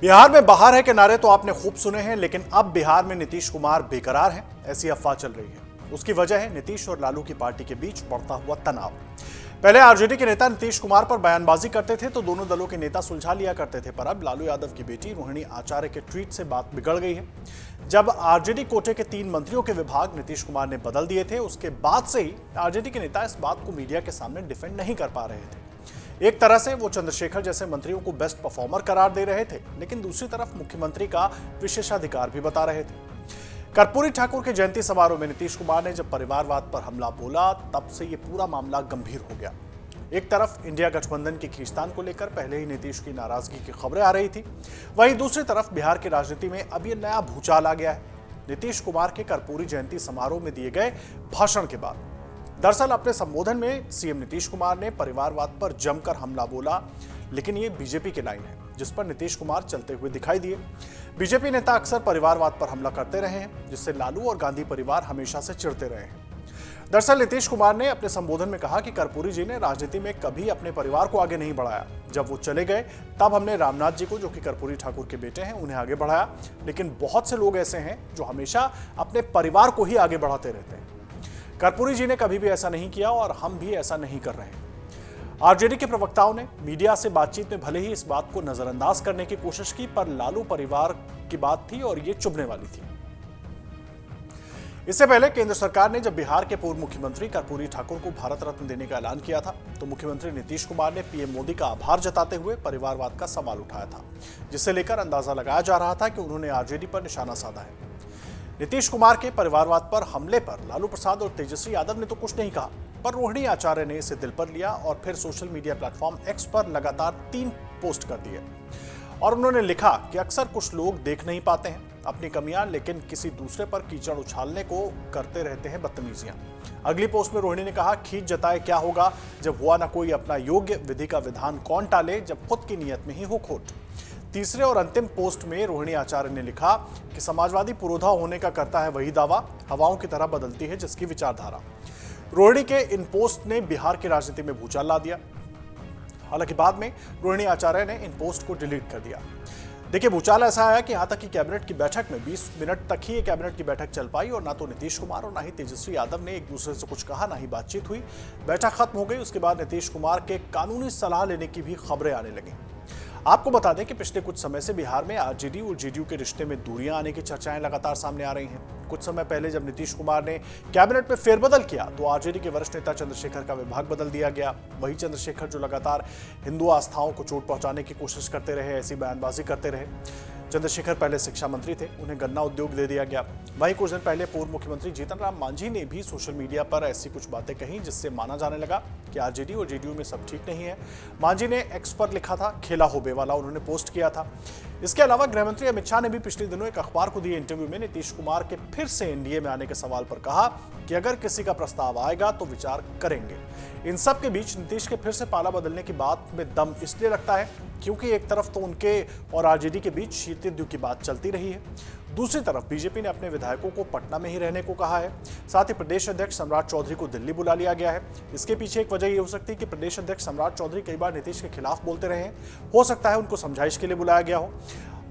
बिहार में बाहर है के नारे तो आपने खूब सुने हैं, लेकिन अब बिहार में नीतीश कुमार बेकरार हैं, ऐसी अफवाह चल रही है। उसकी वजह है नीतीश और लालू की पार्टी के बीच बढ़ता हुआ तनाव। पहले आरजेडी के नेता नीतीश कुमार पर बयानबाजी करते थे तो दोनों दलों के नेता सुलझा लिया करते थे, पर अब लालू यादव की बेटी रोहिणी आचार्य के ट्वीट से बात बिगड़ गई है। जब आरजेडी कोटे के 3 मंत्रियों के विभाग नीतीश कुमार ने बदल दिए थे, उसके बाद से ही आरजेडी के नेता इस बात को मीडिया के सामने डिफेंड नहीं कर पा रहे थे। एक तरह से वो चंद्रशेखर जैसे मंत्रियों को बेस्ट परफॉर्मर करार दे रहे थे, लेकिन दूसरी तरफ मुख्यमंत्री का विशेषाधिकार भी बता रहे थे। कर्पूरी ठाकुर के जयंती समारोह में नीतीश कुमार ने जब परिवारवाद पर हमला बोला, तब से ये पूरा मामला गंभीर हो गया। एक तरफ इंडिया गठबंधन की खींचतान को लेकर पहले ही नीतीश की नाराजगी की खबरें आ रही थी, वहीं दूसरी तरफ बिहार की राजनीति में अब ये नया भूचाल आ गया है नीतीश कुमार के कर्पूरी जयंती समारोह में दिए गए भाषण के बाद। दरअसल अपने संबोधन में सीएम नीतीश कुमार ने परिवारवाद पर जमकर हमला बोला, लेकिन ये बीजेपी की लाइन है जिस पर नीतीश कुमार चलते हुए दिखाई दिए। बीजेपी नेता अक्सर परिवारवाद पर हमला करते रहे हैं, जिससे लालू और गांधी परिवार हमेशा से चिढ़ते रहे हैं। दरअसल नीतीश कुमार ने अपने संबोधन में कहा कि कर्पूरी जी ने राजनीति में कभी अपने परिवार को आगे नहीं बढ़ाया। जब वो चले गए तब हमने रामनाथ जी को, जो कि कर्पूरी ठाकुर के बेटे हैं, उन्हें आगे बढ़ाया, लेकिन बहुत से लोग ऐसे हैं जो हमेशा अपने परिवार को ही आगे बढ़ाते रहते हैं। कर्पूरी जी ने कभी भी ऐसा नहीं किया और हम भी ऐसा नहीं कर रहे हैं। आरजेडी के प्रवक्ताओं ने मीडिया से बातचीत में भले ही इस बात को नजरअंदाज करने की कोशिश की, पर लालू परिवार की बात थी और ये चुभने वाली थी। इससे पहले केंद्र सरकार ने जब बिहार के पूर्व मुख्यमंत्री कर्पूरी ठाकुर को भारत रत्न देने का ऐलान किया था, तो मुख्यमंत्री नीतीश कुमार ने पीएम मोदी का आभार जताते हुए परिवारवाद का सवाल उठाया था, जिससे लेकर अंदाजा लगाया जा रहा था कि उन्होंने आरजेडी पर निशाना साधा है। नीतीश कुमार के परिवारवाद पर हमले पर लालू प्रसाद और तेजस्वी यादव ने तो कुछ नहीं कहा, पर रोहिणी आचार्य ने इसे दिल पर लिया और फिर सोशल मीडिया प्लेटफॉर्म एक्स पर लगातार 3 पोस्ट कर दिए और उन्होंने लिखा कि अक्सर कुछ लोग देख नहीं पाते हैं अपनी कमियां, लेकिन किसी दूसरे पर कीचड़ उछालने को करते रहते हैं बदतमीजियां। अगली पोस्ट में रोहिणी ने कहा, खींच जताए क्या होगा जब हुआ ना कोई अपना योग्य, विधि का विधान कौन टाले जब खुद की नियत में ही हो खोट। तीसरे और अंतिम पोस्ट में रोहिणी आचार्य ने लिखा कि समाजवादी पुरोधा होने का करता है वही दावा, हवाओं की तरह बदलती है जिसकी विचारधारा। रोहिणी के इन पोस्ट ने बिहार की राजनीति में भूचाल ला दिया। हालांकि बाद में रोहिणी आचार्य ने इन पोस्ट को डिलीट कर दिया। देखिए, भूचाल ऐसा आया कि यहां तक कि कैबिनेट की बैठक में 20 मिनट तक ही ये कैबिनेट की बैठक चल पाई और ना तो नीतीश कुमार और ना ही तेजस्वी यादव ने एक दूसरे से कुछ कहा, ना ही बातचीत हुई। बैठक खत्म हो गई। उसके बाद नीतीश कुमार के कानूनी सलाह लेने की भी खबरें आने लगी। आपको बता दें कि पिछले कुछ समय से बिहार में आरजेडी और जेडीयू के रिश्ते में दूरियां आने की चर्चाएं लगातार सामने आ रही हैं। कुछ समय पहले जब नीतीश कुमार ने कैबिनेट में फेरबदल किया तो आरजेडी के वरिष्ठ नेता चंद्रशेखर का विभाग बदल दिया गया। वही चंद्रशेखर जो लगातार हिंदू आस्थाओं को चोट पहुंचाने की कोशिश करते रहे, ऐसी बयानबाजी करते रहे। चंद्रशेखर पहले शिक्षा मंत्री थे, उन्हें गन्ना उद्योग दे दिया गया। वहीं कुछ दिन पहले पूर्व मुख्यमंत्री जीतन राम मांझी ने भी सोशल मीडिया पर ऐसी कुछ बातें कही, जिससे माना जाने लगा कि आरजेडी और जेडीयू में सब ठीक नहीं है। मांझी ने एक्स पर लिखा था, खेला होबे वाला उन्होंने पोस्ट किया था। इसके अलावा गृहमंत्री अमित शाह ने भी पिछले दिनों एक अखबार को दिए इंटरव्यू में नीतीश कुमार के फिर से एनडीए में आने के सवाल पर कहा कि अगर किसी का प्रस्ताव आएगा तो विचार करेंगे। इन सब के बीच नीतीश के फिर से पाला बदलने की बात में दम इसलिए लगता है क्योंकि एक तरफ तो उनके और आरजेडी के बीच शीत युद्ध की बात चलती रही है, दूसरी तरफ बीजेपी ने अपने विधायकों को पटना में ही रहने को कहा है। साथ ही प्रदेश अध्यक्ष सम्राट चौधरी को दिल्ली बुला लिया गया है। इसके पीछे एक वजह यह हो सकती है कि प्रदेश अध्यक्ष सम्राट चौधरी कई बार नीतीश के खिलाफ बोलते रहे हैं, हो सकता है उनको समझाइश के लिए बुलाया गया हो।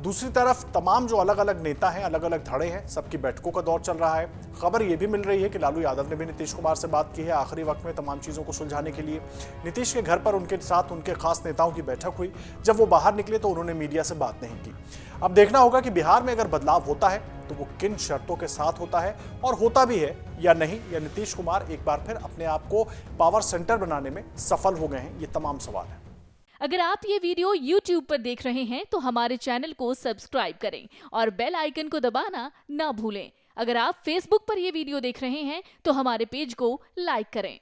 दूसरी तरफ तमाम जो अलग अलग नेता हैं, अलग अलग धड़े हैं, सबकी बैठकों का दौर चल रहा है। खबर यह भी मिल रही है कि लालू यादव ने भी नीतीश कुमार से बात की है आखिरी वक्त में तमाम चीज़ों को सुलझाने के लिए। नीतीश के घर पर उनके साथ उनके खास नेताओं की बैठक हुई। जब वो बाहर निकले तो उन्होंने मीडिया से बात नहीं की। अब देखना होगा कि बिहार में अगर बदलाव होता है तो वो किन शर्तों के साथ होता है और होता भी है या नहीं, या नीतीश कुमार एक बार फिर अपने आप को पावर सेंटर बनाने में सफल हो गए हैं, ये तमाम सवाल है। अगर आप ये वीडियो YouTube पर देख रहे हैं तो हमारे चैनल को सब्सक्राइब करें और बेल आइकन को दबाना ना भूलें। अगर आप Facebook पर ये वीडियो देख रहे हैं तो हमारे पेज को लाइक करें।